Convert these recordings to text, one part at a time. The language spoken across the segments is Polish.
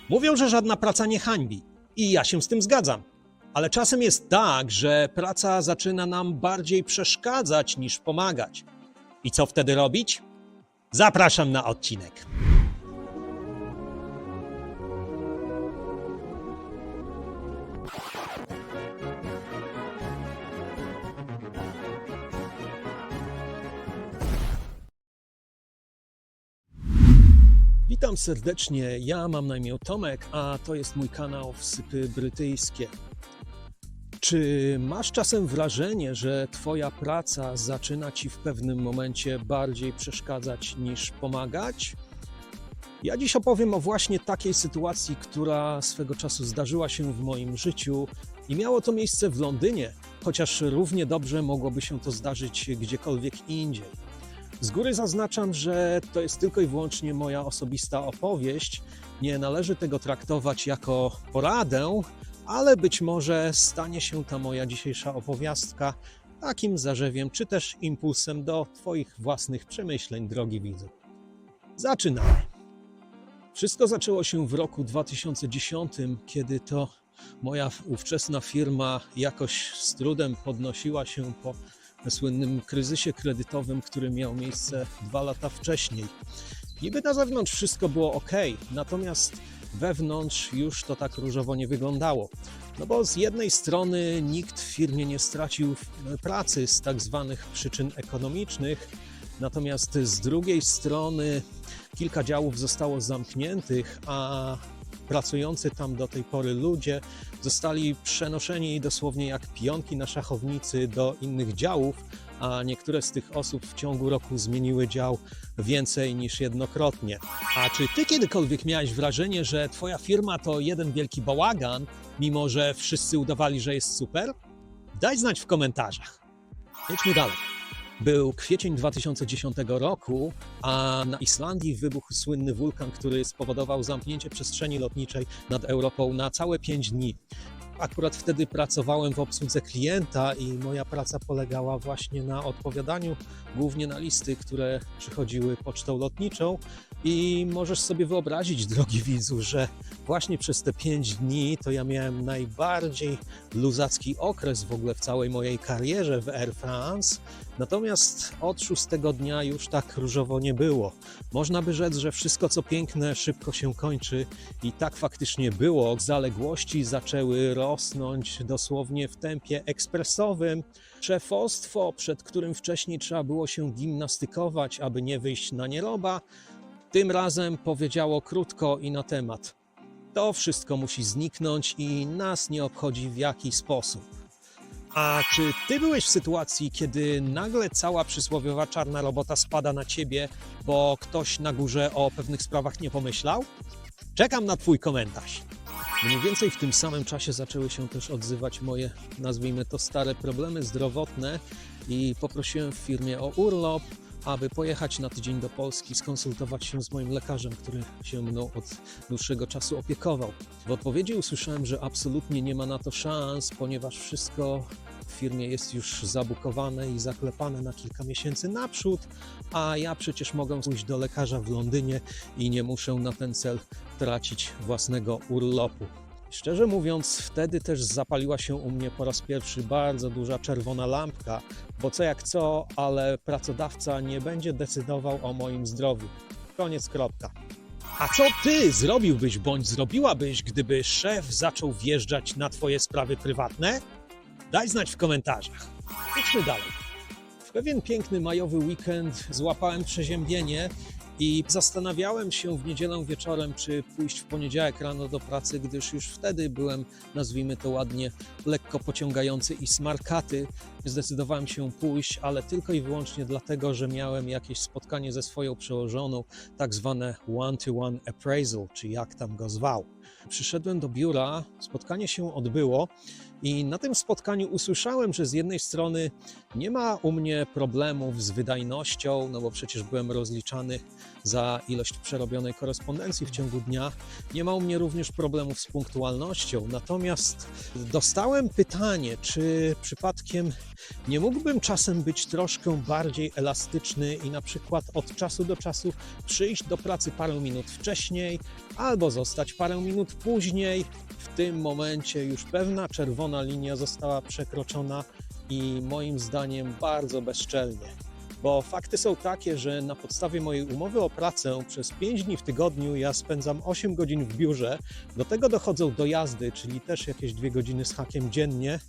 Mówią, że żadna praca nie hańbi. I ja się z tym zgadzam. Ale czasem jest tak, że praca zaczyna nam bardziej przeszkadzać niż pomagać. I co wtedy robić? Zapraszam na odcinek. Witam serdecznie, ja mam na imię Tomek, a to jest mój kanał Wsypy Brytyjskie. Czy masz czasem wrażenie, że twoja praca zaczyna ci w pewnym momencie bardziej przeszkadzać niż pomagać? Ja dziś opowiem o właśnie takiej sytuacji, która swego czasu zdarzyła się w moim życiu i miało to miejsce w Londynie, chociaż równie dobrze mogłoby się to zdarzyć gdziekolwiek indziej. Z góry zaznaczam, że to jest tylko i wyłącznie moja osobista opowieść. Nie należy tego traktować jako poradę, ale być może stanie się ta moja dzisiejsza opowiastka takim zarzewiem, czy też impulsem do Twoich własnych przemyśleń, drogi widzu. Zaczynamy. Wszystko zaczęło się w roku 2010, kiedy to moja ówczesna firma jakoś z trudem podnosiła się po słynnym kryzysie kredytowym, który miał miejsce 2 lata wcześniej. Niby na zewnątrz wszystko było ok, natomiast wewnątrz już to tak różowo nie wyglądało. No bo z jednej strony nikt w firmie nie stracił pracy z tak zwanych przyczyn ekonomicznych, natomiast z drugiej strony kilka działów zostało zamkniętych, a pracujący tam do tej pory ludzie zostali przenoszeni dosłownie jak pionki na szachownicy do innych działów, a niektóre z tych osób w ciągu roku zmieniły dział więcej niż jednokrotnie. A czy ty kiedykolwiek miałeś wrażenie, że twoja firma to jeden wielki bałagan, mimo że wszyscy udawali, że jest super? Daj znać w komentarzach. Jedźmy dalej. Był kwiecień 2010 roku, a na Islandii wybuchł słynny wulkan, który spowodował zamknięcie przestrzeni lotniczej nad Europą na całe 5 dni. Akurat wtedy pracowałem w obsłudze klienta i moja praca polegała właśnie na odpowiadaniu głównie na listy, które przychodziły pocztą lotniczą. I możesz sobie wyobrazić, drogi widzu, że właśnie przez te 5 dni to ja miałem najbardziej luzacki okres w ogóle w całej mojej karierze w Air France. Natomiast od 6 dnia już tak różowo nie było. Można by rzec, że wszystko co piękne szybko się kończy i tak faktycznie było. Zaległości zaczęły rosnąć dosłownie w tempie ekspresowym. Szefostwo, przed którym wcześniej trzeba było się gimnastykować, aby nie wyjść na nieroba, tym razem powiedziało krótko i na temat. To wszystko musi zniknąć i nas nie obchodzi w jaki sposób. A czy ty byłeś w sytuacji, kiedy nagle cała przysłowiowa czarna robota spada na ciebie, bo ktoś na górze o pewnych sprawach nie pomyślał? Czekam na twój komentarz. Mniej więcej w tym samym czasie zaczęły się też odzywać moje, nazwijmy to, stare problemy zdrowotne i poprosiłem w firmie o urlop, aby pojechać na tydzień do Polski, skonsultować się z moim lekarzem, który się mną od dłuższego czasu opiekował. W odpowiedzi usłyszałem, że absolutnie nie ma na to szans, ponieważ wszystko w firmie jest już zabukowane i zaklepane na kilka miesięcy naprzód, a ja przecież mogę pójść do lekarza w Londynie i nie muszę na ten cel tracić własnego urlopu. Szczerze mówiąc, wtedy też zapaliła się u mnie po raz pierwszy bardzo duża czerwona lampka, bo co jak co, ale pracodawca nie będzie decydował o moim zdrowiu. Koniec, kropka. A co ty zrobiłbyś bądź zrobiłabyś, gdyby szef zaczął wjeżdżać na twoje sprawy prywatne? Daj znać w komentarzach. Idźmy dalej. W pewien piękny majowy weekend złapałem przeziębienie i zastanawiałem się w niedzielę wieczorem, czy pójść w poniedziałek rano do pracy, gdyż już wtedy byłem, nazwijmy to ładnie, lekko pociągający i smarkaty. Zdecydowałem się pójść, ale tylko i wyłącznie dlatego, że miałem jakieś spotkanie ze swoją przełożoną, tak zwane one-to-one appraisal, czy jak tam go zwał. Przyszedłem do biura, spotkanie się odbyło i na tym spotkaniu usłyszałem, że z jednej strony nie ma u mnie problemów z wydajnością, no bo przecież byłem rozliczany za ilość przerobionej korespondencji w ciągu dnia. Nie ma u mnie również problemów z punktualnością, natomiast dostałem pytanie, czy przypadkiem Nie mógłbym czasem być troszkę bardziej elastyczny i na przykład od czasu do czasu przyjść do pracy parę minut wcześniej albo zostać parę minut później. W tym momencie już pewna czerwona linia została przekroczona i moim zdaniem bardzo bezczelnie. Bo fakty są takie, że na podstawie mojej umowy o pracę przez 5 dni w tygodniu ja spędzam 8 godzin w biurze. Do tego dochodzą dojazdy, czyli też jakieś 2 godziny z hakiem dziennie.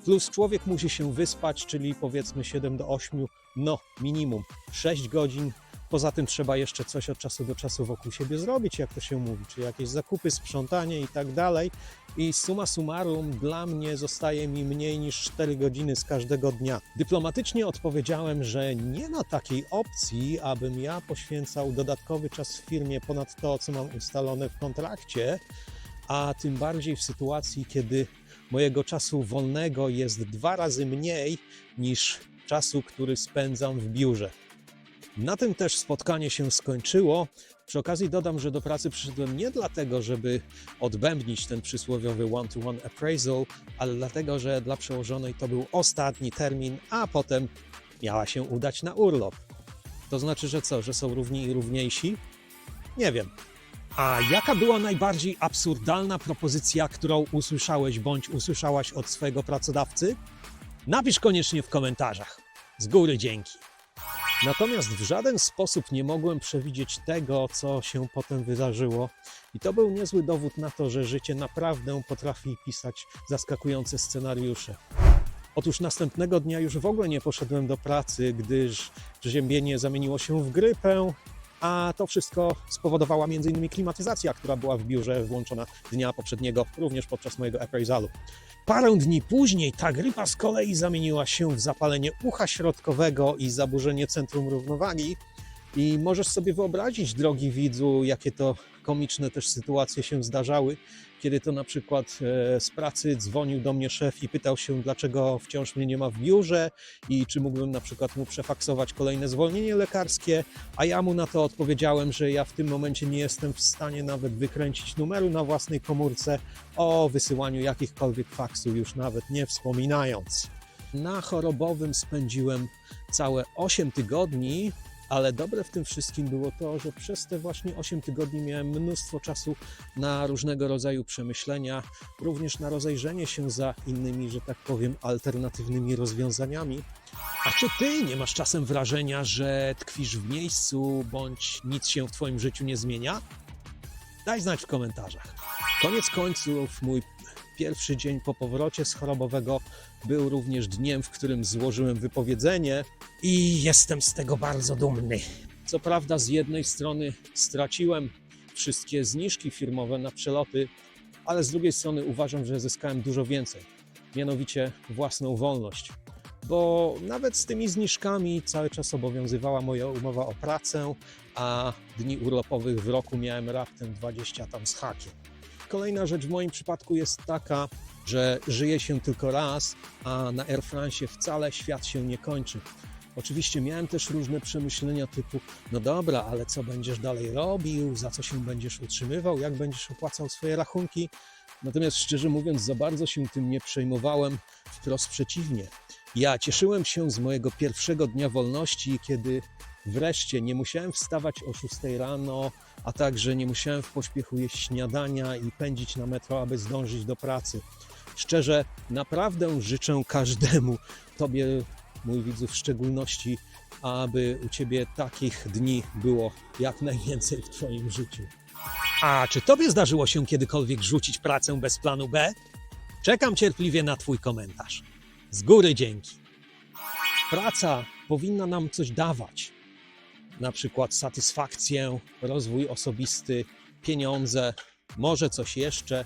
Plus człowiek musi się wyspać, czyli powiedzmy 7 do 8, no minimum 6 godzin. Poza tym trzeba jeszcze coś od czasu do czasu wokół siebie zrobić, jak to się mówi, czy jakieś zakupy, sprzątanie i tak dalej. I summa summarum dla mnie zostaje mi mniej niż 4 godziny z każdego dnia. Dyplomatycznie odpowiedziałem, że nie ma takiej opcji, abym ja poświęcał dodatkowy czas w firmie ponad to, co mam ustalone w kontrakcie, a tym bardziej w sytuacji, kiedy mojego czasu wolnego jest 2 razy mniej niż czasu, który spędzam w biurze. Na tym też spotkanie się skończyło. Przy okazji dodam, że do pracy przyszedłem nie dlatego, żeby odbębnić ten przysłowiowy one-to-one appraisal, ale dlatego, że dla przełożonej to był ostatni termin, a potem miała się udać na urlop. To znaczy, że co, że są równi i równiejsi? Nie wiem. A jaka była najbardziej absurdalna propozycja, którą usłyszałeś bądź usłyszałaś od swojego pracodawcy? Napisz koniecznie w komentarzach. Z góry dzięki. Natomiast w żaden sposób nie mogłem przewidzieć tego, co się potem wydarzyło. I to był niezły dowód na to, że życie naprawdę potrafi pisać zaskakujące scenariusze. Otóż następnego dnia już w ogóle nie poszedłem do pracy, gdyż przeziębienie zamieniło się w grypę, a to wszystko spowodowała m.in. klimatyzacja, która była w biurze włączona dnia poprzedniego, również podczas mojego appraisalu. Parę dni później ta grypa z kolei zamieniła się w zapalenie ucha środkowego i zaburzenie centrum równowagi. I możesz sobie wyobrazić, drogi widzu, jakie to komiczne też sytuacje się zdarzały, kiedy to na przykład z pracy dzwonił do mnie szef i pytał się, dlaczego wciąż mnie nie ma w biurze i czy mógłbym na przykład mu przefaksować kolejne zwolnienie lekarskie, a ja mu na to odpowiedziałem, że ja w tym momencie nie jestem w stanie nawet wykręcić numeru na własnej komórce, o wysyłaniu jakichkolwiek faksów już nawet nie wspominając. Na chorobowym spędziłem całe 8 tygodni, ale dobre w tym wszystkim było to, że przez te właśnie 8 tygodni miałem mnóstwo czasu na różnego rodzaju przemyślenia, również na rozejrzenie się za innymi, że tak powiem, alternatywnymi rozwiązaniami. A czy ty nie masz czasem wrażenia, że tkwisz w miejscu, bądź nic się w twoim życiu nie zmienia? Daj znać w komentarzach. Koniec końców mój pierwszy dzień po powrocie z chorobowego był również dniem, w którym złożyłem wypowiedzenie i jestem z tego bardzo dumny. Co prawda z jednej strony straciłem wszystkie zniżki firmowe na przeloty, ale z drugiej strony uważam, że zyskałem dużo więcej, mianowicie własną wolność. Bo nawet z tymi zniżkami cały czas obowiązywała moja umowa o pracę, a dni urlopowych w roku miałem raptem 20 tam z hakiem. Kolejna rzecz w moim przypadku jest taka, że żyje się tylko raz, a na Air France wcale świat się nie kończy. Oczywiście miałem też różne przemyślenia typu, no dobra, ale co będziesz dalej robił, za co się będziesz utrzymywał, jak będziesz opłacał swoje rachunki. Natomiast szczerze mówiąc, za bardzo się tym nie przejmowałem, wprost przeciwnie. Ja cieszyłem się z mojego pierwszego dnia wolności, kiedy wreszcie nie musiałem wstawać o 6 rano, a także nie musiałem w pośpiechu jeść śniadania i pędzić na metro, aby zdążyć do pracy. Szczerze, naprawdę życzę każdemu, tobie, mój widzu w szczególności, aby u ciebie takich dni było jak najwięcej w twoim życiu. A czy tobie zdarzyło się kiedykolwiek rzucić pracę bez planu B? Czekam cierpliwie na twój komentarz. Z góry dzięki. Praca powinna nam coś dawać. Na przykład satysfakcję, rozwój osobisty, pieniądze, może coś jeszcze.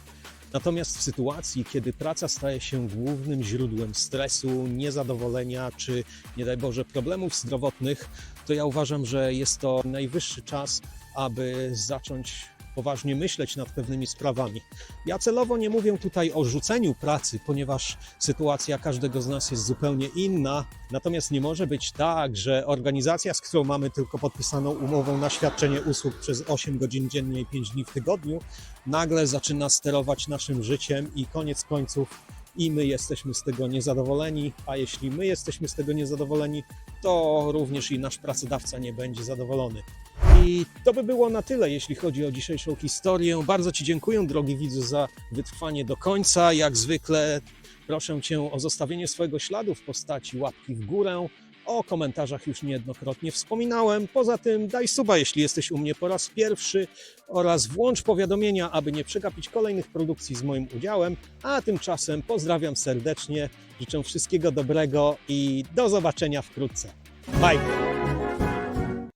Natomiast w sytuacji, kiedy praca staje się głównym źródłem stresu, niezadowolenia czy, nie daj Boże, problemów zdrowotnych, to ja uważam, że jest to najwyższy czas, aby zacząć poważnie myśleć nad pewnymi sprawami. Ja celowo nie mówię tutaj o rzuceniu pracy, ponieważ sytuacja każdego z nas jest zupełnie inna. Natomiast nie może być tak, że organizacja, z którą mamy tylko podpisaną umowę na świadczenie usług przez 8 godzin dziennie i 5 dni w tygodniu, nagle zaczyna sterować naszym życiem i koniec końców i my jesteśmy z tego niezadowoleni, a jeśli my jesteśmy z tego niezadowoleni, to również i nasz pracodawca nie będzie zadowolony. I to by było na tyle, jeśli chodzi o dzisiejszą historię. Bardzo Ci dziękuję, drogi widzu, za wytrwanie do końca. Jak zwykle proszę Cię o zostawienie swojego śladu w postaci łapki w górę. O komentarzach już niejednokrotnie wspominałem. Poza tym daj suba, jeśli jesteś u mnie po raz pierwszy oraz włącz powiadomienia, aby nie przegapić kolejnych produkcji z moim udziałem. A tymczasem pozdrawiam serdecznie, życzę wszystkiego dobrego i do zobaczenia wkrótce. Bye!